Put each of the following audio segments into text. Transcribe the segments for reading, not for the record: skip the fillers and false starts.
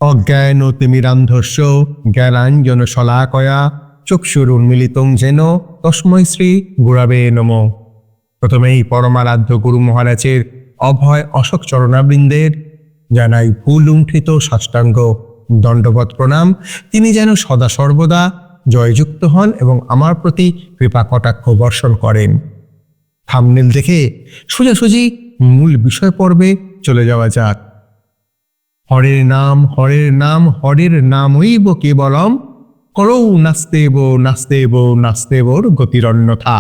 অজ্ঞান তিমিরান্ধস্য জ্ঞানাঞ্জন শলাকয়া চক্ষুরুন্মিলিতং যেন তস্मै শ্রী গুরবে নমঃ। প্রথমেই পরমারাধ্য গুরু মহারাজের অভয় অশোক চরণাবৃন্দের জানাই ফুল লুণ্ঠিত সাষ্টাঙ্গ দণ্ডবৎ প্রণাম। তিনি যেন সদা সর্বদা জয়যুক্ত হন এবং আমার প্রতি কৃপা কটাক্ষ বর্ষণ করেন। থাম্বনেল দেখে সোজাসুজি মূল বিষয় পর্বে চলে যাওয়া যাক। হরের নাম হরের নাম হরের নামৈব কেবলম করৌ নাস্তেব নাস্তেব নাস্তেবর গতিরন্যথা।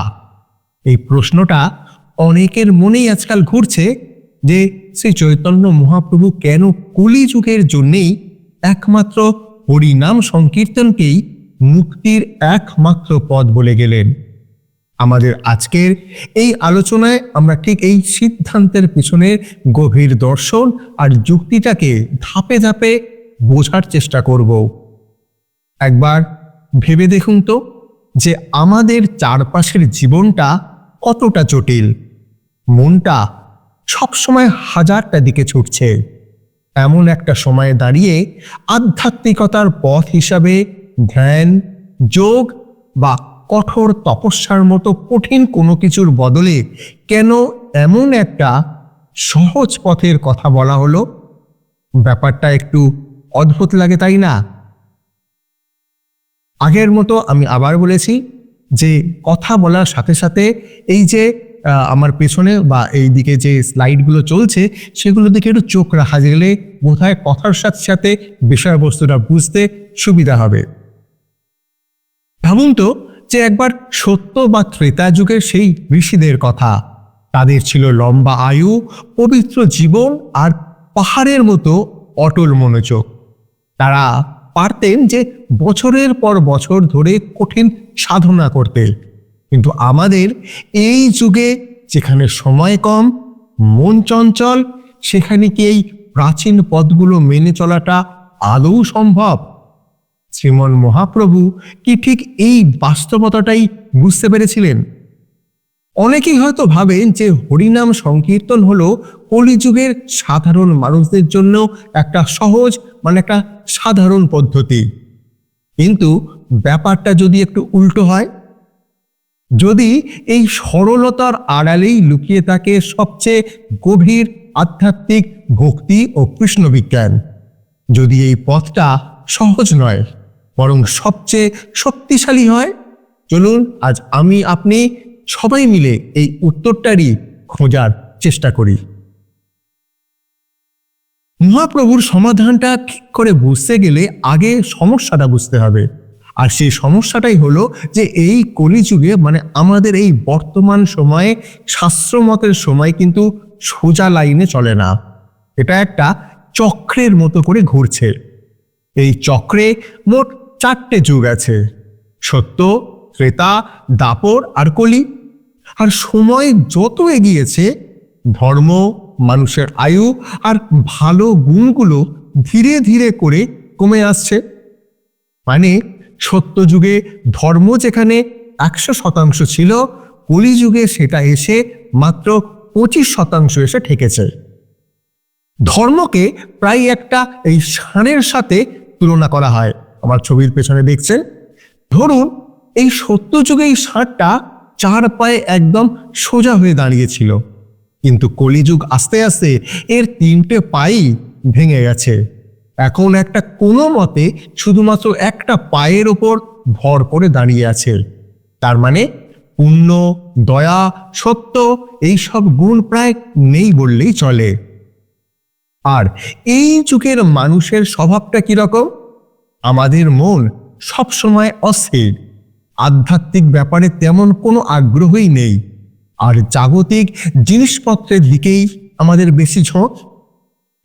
এই প্রশ্নটা অনেকের মনেই আজকাল ঘুরছে যে শ্রী চৈতন্য মহাপ্রভু কেন কলিযুগের জন্যেই একমাত্র হরিনাম সংকীর্তনকেই মুক্তির একমাত্র পথ বলে গেলেন। আমাদের আজকের এই আলোচনায় আমরা ঠিক এই সিদ্ধান্তের পিছনের গভীর দর্শন আর যুক্তিটাকে ধাপে ধাপে বোঝার চেষ্টা করব। একবার ভেবে দেখুন তো যে আমাদের চারপাশের জীবনটা কতটা জটিল। মনটা সবসময় হাজারটা দিকে ছুটছে। এমন একটা সময়ে দাঁড়িয়ে আধ্যাত্মিকতার পথ হিসাবে ধ্যান, যোগ বা কঠোর তপস্যার মতো কঠিন কোনো কিছুর বদলে কেন এমন একটা সহজ পথের কথা বলা হলো? ব্যাপারটা একটু অদ্ভুত লাগে, তাই না? আগের মতো আমি আবার বলেছি যে কথা বলার সাথে সাথে এই যে আমার পেছনে বা এই দিকে যে স্লাইডগুলো চলছে সেগুলো দিকে একটু চোখ রাখা গেলে বোধহয় কথার সাথে সাথে বিষয়বস্তুটা বুঝতে সুবিধা হবে। ভাবুন তো যে একবার সত্য বা ত্রেতা যুগের সেই ঋষিদের কথা। তাদের ছিল লম্বা আয়ু, পবিত্র জীবন আর পাহাড়ের মতো অটল মনোযোগ। তারা পারতেন যে বছরের পর বছর ধরে কঠিন সাধনা করতে। কিন্তু আমাদের এই যুগে যেখানে সময় কম, মন চঞ্চল, সেখানে কি এই প্রাচীন পথগুলো মেনে চলাটা আদৌ সম্ভব? শ্রীমন মহাপ্রভু কি ঠিক এই বাস্তবতাটাই বুঝতে পেরেছিলেন? অনেকেই হয়তো ভাবেন যে হরিনাম সংকীর্তন হলো কলিযুগের সাধারণ মানুষদের জন্য একটা সহজ একটা সাধারণ পদ্ধতি। কিন্তু ব্যাপারটা যদি একটু উল্টো হয়, যদি এই সরলতার আড়ালেই লুকিয়ে থাকে সবচেয়ে গভীর আধ্যাত্মিক ভক্তি ও কৃষ্ণ বিজ্ঞান, যদি এই পথটা সহজ নয় বরং সবচেয়ে শক্তিশালী হয়, চলুন আজ আমি আপনি সবাই মিলে এই উত্তরটারই খোঁজার চেষ্টা করি। মহাপ্রভুর সমাধানটা ঠিক করে বুঝতে গেলে আগে সমস্যাটা বুঝতে হবে। আর সেই সমস্যাটাই হলো যে এই কলিযুগে আমাদের এই বর্তমান সময়ে শাস্ত্রমতের সময় কিন্তু সোজা লাইনে চলে না। এটা একটা চক্রের মতো করে ঘুরছে। এই চক্রে মোট 4টে যুগ আছে: সত্য, ত্রেতা, দাপর আর কলি। আর সময় যত এগিয়েছে ধর্ম, মানুষের আয়ু আর ভালো গুণগুলো ধীরে ধীরে করে কমে আসছে। সত্য যুগে ধর্ম যেখানে 100% ছিল, কলিযুগে সেটা এসে মাত্র 25% এসে ঠেকেছে। ধর্মকে প্রায় একটা এই ষাঁড়ের সাথে তুলনা করা হয়। আমার ছবির পেছনে দেখছেন, ধরুন এই সত্য যুগে এই ষাঁড়টা 4 পায়ে একদম সোজা হয়ে দাঁড়িয়েছিল, কিন্তু কলিযুগ আস্তে আস্তে এর 3টে পাই ভেঙে গেছে। এখন একটা কোনো মতে শুধুমাত্র একটা পায়ের ওপর ভর করে দাঁড়িয়ে আছে। তার পুণ্য, দয়া, সত্য এই সব গুণ প্রায় নেই বললেই চলে। আর এই যুগের মানুষের স্বভাবটা কিরকম? আমাদের মন সবসময় অস্থির, আধ্যাত্মিক ব্যাপারে তেমন কোনো আগ্রহই নেই, আর জাগতিক জিনিসপত্রের দিকেই আমাদের বেশি ঝোঁক।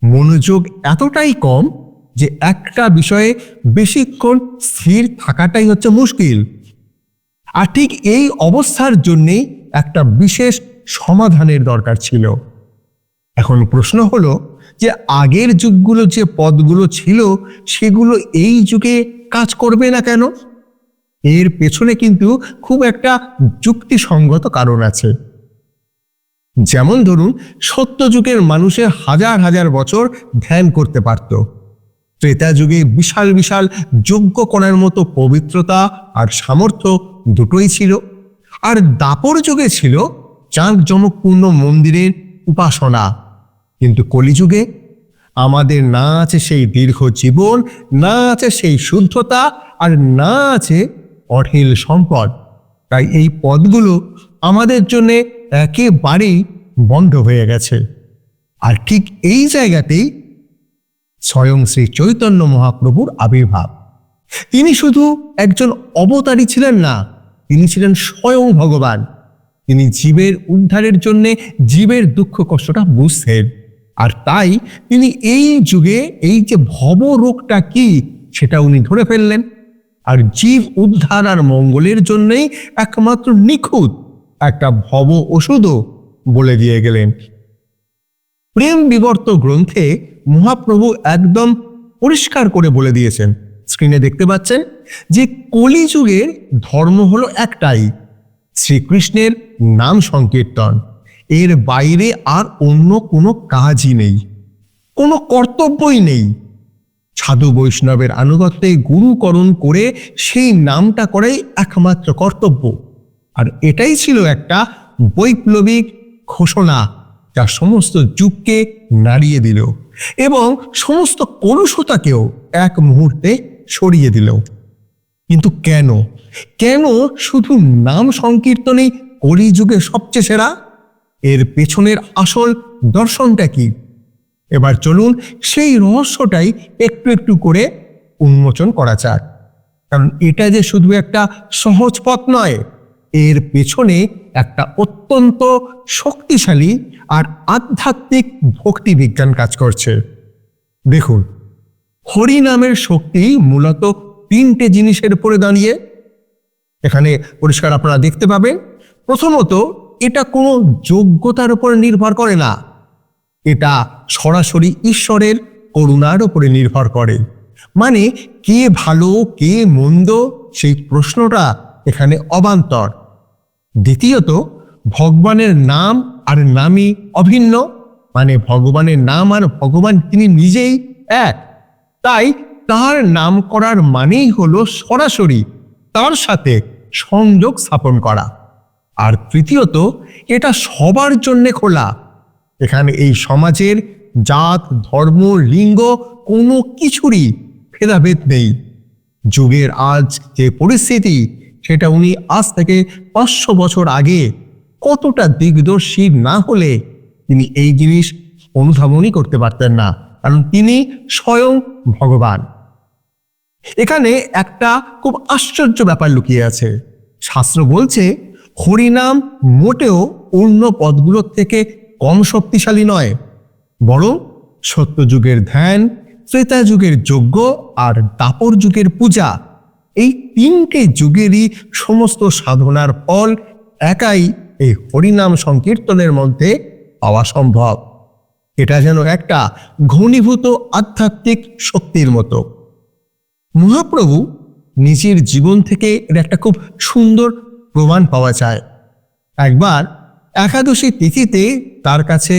মনোযোগ এতটাই কম যে একটা বিষয়ে বেশিক্ষণ স্থির থাকাটাই হচ্ছে মুশকিল। আর ঠিক এই অবস্থার জন্যেই একটা বিশেষ সমাধানের দরকার ছিল। এখন প্রশ্ন হলো যে আগের যুগগুলো যে পথগুলো ছিল সেগুলো এই যুগে কাজ করবে না কেন? এর পেছনে কিন্তু খুব একটা যুক্তিসঙ্গত কারণ আছে। যেমন ধরুন, সত্য যুগের মানুষে হাজার হাজার বছর ধ্যান করতে পারত, ত্রেতা যুগে বিশাল বিশাল যজ্ঞ করার মতো পবিত্রতা আর সামর্থ্য দুটোই ছিল, আর দাপর যুগে ছিল জাঁকজমকপূর্ণ মন্দিরের উপাসনা। কিন্তু কলিযুগে আমাদের না আছে সেই দীর্ঘ জীবন, না আছে সেই শুদ্ধতা, আর না আছে অঢেল সম্পদ। তাই এই পদগুলো আমাদের জন্য একেবারেই বন্ধ হয়ে গেছে। আর ঠিক এই জায়গাতেই স্বয়ং শ্রী চৈতন্য মহাপ্রভুর আবির্ভাব। তিনি শুধু একজন অবতারই ছিলেন না, তিনি ছিলেন স্বয়ং ভগবান। তিনি জীবের উদ্ধারের জন্য জীবের দুঃখ কষ্টটা বুঝতেন, আর তাই তিনি এই যুগে এই যে ভব রোগটা কি সেটা উনি ধরে ফেললেন, আর জীব উদ্ধার আর মঙ্গলের জন্যই একমাত্র নিখুঁত একটা ভব ওষুধও বলে দিয়ে গেলেন। প্রেম বিবর্ত গ্রন্থে মহাপ্রভু একদম পরিষ্কার করে বলে দিয়েছেন, স্ক্রিনে দেখতে পাচ্ছেন, যে কলিযুগের ধর্ম হলো একটাই, শ্রীকৃষ্ণের নাম সংকীর্তন। এর বাইরে আর অন্য কোনো কাজই নেই, কোনো কর্তব্যই নেই। সাধু বৈষ্ণবের আনুগত্যে গুরুকরণ করে সেই নামটা করাই একমাত্র কর্তব্য। আর এটাই ছিল একটা বৈপ্লবিক ঘোষণা, যা সমস্ত যুগকে নাড়িয়ে দিল এবং সমস্ত কলুষতাকেও এক মুহূর্তে সরিয়ে দিল। কিন্তু কেন কেন শুধু নাম সংকীর্তনেই কলিযুগে সবচেয়ে সেরা? এর পেছনের আসল দর্শনটা কি? এবার চলুন সেই রহস্যটাই একটু একটু করে উন্মোচন করা যাক। কারণ এটা যে শুধু একটা সহজ পথ নয়, এর পেছনে একটা অত্যন্ত শক্তিশালী আর আধ্যাত্মিক ভক্তি বিজ্ঞান কাজ করছে। দেখুন, হরি নামের শক্তি মূলত তিনটে জিনিসের উপরে দাঁড়িয়ে। এখানে পরিষ্কার আপনারা দেখতে পাবেন, প্রথমত এটা কোনো যোগ্যতার উপর নির্ভর করে না, এটা সরাসরি ঈশ্বরের করুণার উপরে নির্ভর করে। মানে কে ভালো কে মন্দ সেই প্রশ্নটা এখানে অবান্তর। দ্বিতীয়ত, ভগবানের নাম আর নামই অভিন্ন, মানে ভগবানের নাম আর ভগবান তিনি নিজেই এক। তাই তার নাম করার মানেই হলো সরাসরি তার সাথে সংযোগ স্থাপন করা। আর তৃতীয়ত, এটা সবার জন্য খোলা। এখানে এই সমাজের জাত ধর্ম লিঙ্গ কোনো কিছুরই ভেদাভেদ নেই। যুগের আজ যে পরিস্থিতি, সেটা উনি আজ থেকে 500 বছর আগে কতটা দিগদর্শী না হলে তিনি এই জিনিস অনুধাবনই করতে পারতেন না, কারণ তিনি স্বয়ং ভগবান। এখানে একটা খুব আশ্চর্য ব্যাপার লুকিয়ে আছে। শাস্ত্র বলছে হরিনাম মোটেও অন্য পদগুলোর থেকে কম শক্তিশালী নয়, বরং সত্যযুগের ধ্যান, ত্রেতা যুগের যজ্ঞ আর দাপর যুগের পূজা, এই তিনটে যুগেরই সমস্ত সাধনার ফল একাই এই হরিনাম সংকীর্তনের মধ্যে পাওয়া সম্ভব। এটা যেন একটা ঘনীভূত আধ্যাত্মিক শক্তির মতো। মহাপ্রভু নিজের জীবন থেকে এর একটা খুব সুন্দর প্রমাণ পাওয়া যায়। একবার একাদশী তিথিতে তার কাছে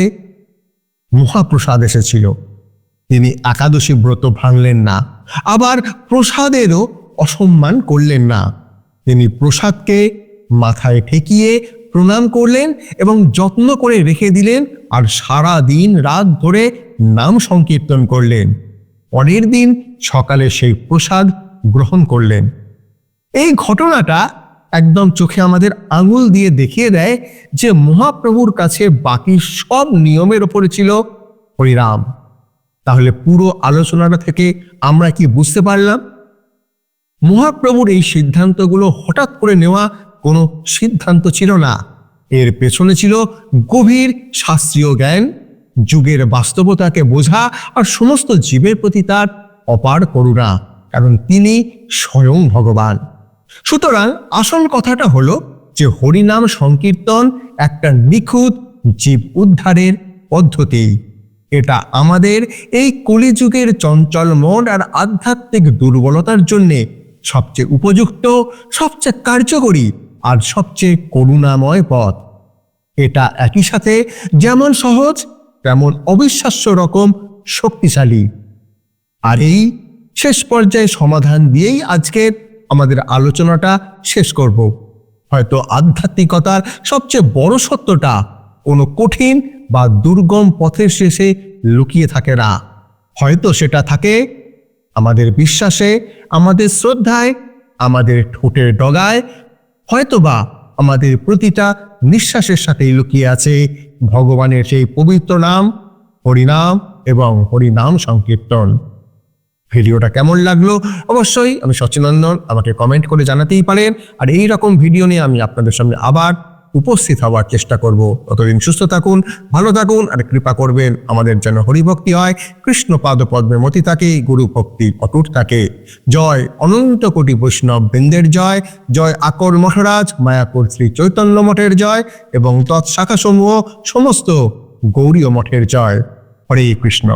মহাপ্রসাদ এসেছিল। তিনি একাদশী ব্রত ভাঙলেন না, আবার প্রসাদেরও অসম্মান করলেন না। তিনি প্রসাদকে মাথায় ঠেকিয়ে প্রণাম করলেন এবং যত্ন করে রেখে দিলেন, আর সারা দিন রাত ধরে নাম সংকীর্তন করলেন। পরের দিন সকালে সেই প্রসাদ গ্রহণ করলেন। এই ঘটনাটা একদম চোখে আমাদের আঙুল দিয়ে দেখিয়ে দেয় যে মহাপ্রভুর কাছে বাকি সব নিয়মের ওপরে ছিল হরিনাম। তাহলে পুরো আলোচনাটা থেকে আমরা কি বুঝতে পারলাম? মহাপ্রভুর এই সিদ্ধান্তগুলো হঠাৎ করে নেওয়া কোনো সিদ্ধান্ত ছিল না। এর পেছনে ছিল গভীর শাস্ত্রীয় জ্ঞান, যুগের বাস্তবতাকে বোঝা আর সমস্ত জীবের প্রতি তার অপার করুণা, কারণ তিনি স্বয়ং ভগবান। সুতরাং আসল কথাটা হলো যে হরিনাম সংকীর্তন একটা নিখুঁত জীব উদ্ধারের পদ্ধতি। এটা আমাদের এই কলিযুগের চঞ্চল মন আর আধ্যাত্মিক দুর্বলতার জন্যে সবচেয়ে উপযুক্ত, সবচেয়ে কার্যকরী আর সবচেয়ে করুণাময় পথ। এটা একই সাথে যেমন সহজ তেমন অবিশ্বাস্য রকম শক্তিশালী। আর এই শেষ পর্যায়ে সমাধান দিয়েই আজকের আমাদের আলোচনাটা শেষ করব। হয়তো আধ্যাত্মিকতার সবচেয়ে বড় সত্যটা কোনো কঠিন বা দুর্গম পথের শেষে লুকিয়ে থাকে না, হয়তো সেটা থাকে আমাদের বিশ্বাসে, আমাদের শ্রদ্ধায়, আমাদের ঠোঁটের ডগায়, হয়তোবা আমাদের প্রতিটা নিঃশ্বাসের সাথেই লুকিয়ে আছে ভগবানের সেই পবিত্র নাম, হরিনাম এবং হরিনাম সংকীর্তন। ভিডিওটা কেমন লাগলো অবশ্যই আমি সচিনন্দন আমাকে কমেন্ট করে জানাতেই পারেন। আর এই রকম ভিডিও নিয়ে আমি আপনাদের সামনে আবার উপস্থিত হওয়ার চেষ্টা করব। ততদিন সুস্থ থাকুন, ভালো থাকুন, আর কৃপা করবেন আমাদের যেন হরিভক্তি হয়, কৃষ্ণ পাদ পদ্মে মতি থাকে, গুরু ভক্তি অটুট থাকে। জয় অনন্ত কোটি বৈষ্ণব বৃন্দের জয়, জয় আকর মহারাজ মায়াপুর শ্রী চৈতন্য মঠের জয় এবং তৎশাখাসমূহ সমস্ত গৌরীয় মঠের জয়। হরে কৃষ্ণ।